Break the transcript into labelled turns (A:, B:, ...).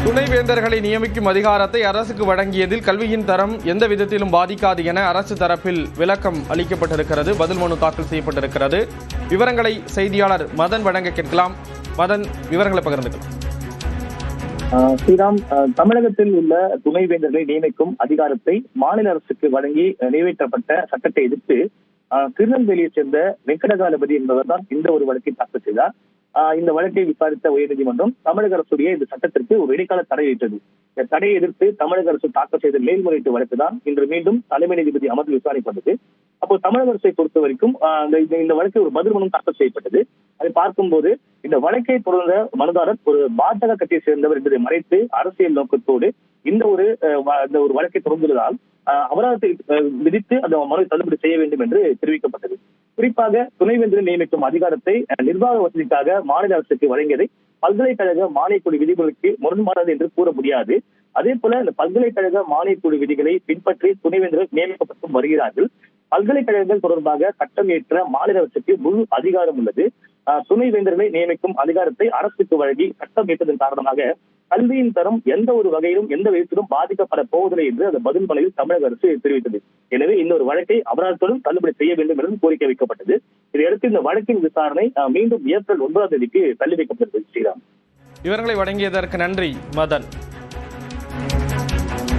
A: துணைவேந்தர்களை நியமிக்கும் அதிகாரத்தை அரசுக்கு வழங்கியதில் கல்வியின் தரம் எந்த விதத்திலும் பாதிக்காது என அரசு தரப்பில் விளக்கம் அளிக்கப்பட்டிருக்கிறது. பதில் மனு தாக்கல் செய்யப்பட்டிருக்கிறது. விவரங்களை செய்தியாளர் மதன் வழங்க கேட்கலாம். மதன், விவரங்களை பகிர்ந்துக்கலாம்.
B: ஸ்ரீராம், தமிழகத்தில் உள்ள துணைவேந்தர்களை நியமிக்கும் அதிகாரத்தை மாநில அரசுக்கு வழங்கி நிறைவேற்றப்பட்ட சட்டத்தை எதிர்த்து திருநெல்வேலியை சேர்ந்த வெங்கடகாலபதி என்பவர் தான் இந்த ஒரு வழக்கை தாக்கல் செய்தார். இந்த வழக்கை விசாரித்த உயர்நீதிமன்றம் தமிழக அரசுடைய இந்த சட்டத்திற்கு ஒரு இடைக்கால தடை விட்டது. இந்த தடையை எதிர்த்து தமிழக அரசு தாக்கல் செய்த மேல்முறையீட்டு வழக்கு தான் இன்று மீண்டும் தலைமை நீதிபதி அமர்வில் விசாரிக்கப்பட்டது. அப்போ தமிழக அரசை பொறுத்த வரைக்கும் இந்த வழக்கு ஒரு பதில் மனு தாக்கல் செய்யப்பட்டது. அதை பார்க்கும்போது இந்த வழக்கை தொடர்ந்த மனுதாரர் ஒரு பாஜக கட்சியை சேர்ந்தவர் என்பதை மறைத்து அரசியல் நோக்கத்தோடு இந்த ஒரு வழக்கை தொடர்ந்துள்ளதால் அபராதத்தை விதித்து அந்த மனுவை தள்ளுபடி செய்ய வேண்டும் என்று தெரிவிக்கப்பட்டது. குறிப்பாக துணைவேந்தரை நியமிக்கும் அதிகாரத்தை நிர்வாக வசதிக்காக மாநில அரசுக்கு வழங்கியதை பல்கலைக்கழக மானியக்குழு விதிகளுக்கு முரண்பாடாது என்று கூற முடியாது. அதே போல இந்த பல்கலைக்கழக மானியக்குழு விதிகளை பின்பற்றி துணைவேந்தர்கள் நியமிக்கப்பட்டு வருகிறார்கள். பல்கலைக்கழகங்கள் தொடர்பாக சட்டம் இயற்ற மாநில அரசுக்கு முழு அதிகாரம் உள்ளது. துணைவேந்தர்களை நியமிக்கும் அதிகாரத்தை அரசுக்கு வழங்கி சட்டம் இயற்றதன் காரணமாக கல்வியின் தரம் எந்த ஒரு வகையிலும் எந்த விதத்திலும் பாதிக்கப்பட போவதில்லை என்று அந்த பதில் மனுவில் தமிழக அரசு தெரிவித்தது. எனவே இந்த ஒரு வழக்கை அபராதத்துடன் தள்ளுபடி செய்ய வேண்டும் என்றும் கோரிக்கை வைக்கப்பட்டது. இதையடுத்து இந்த வழக்கின் விசாரணை மீண்டும் ஏப்ரல் 9ஆம் தேதிக்கு தள்ளி வைக்கப்பட்டது. ஸ்ரீராம்,
A: விவரங்களை வழங்கியதற்கு நன்றி மதன்.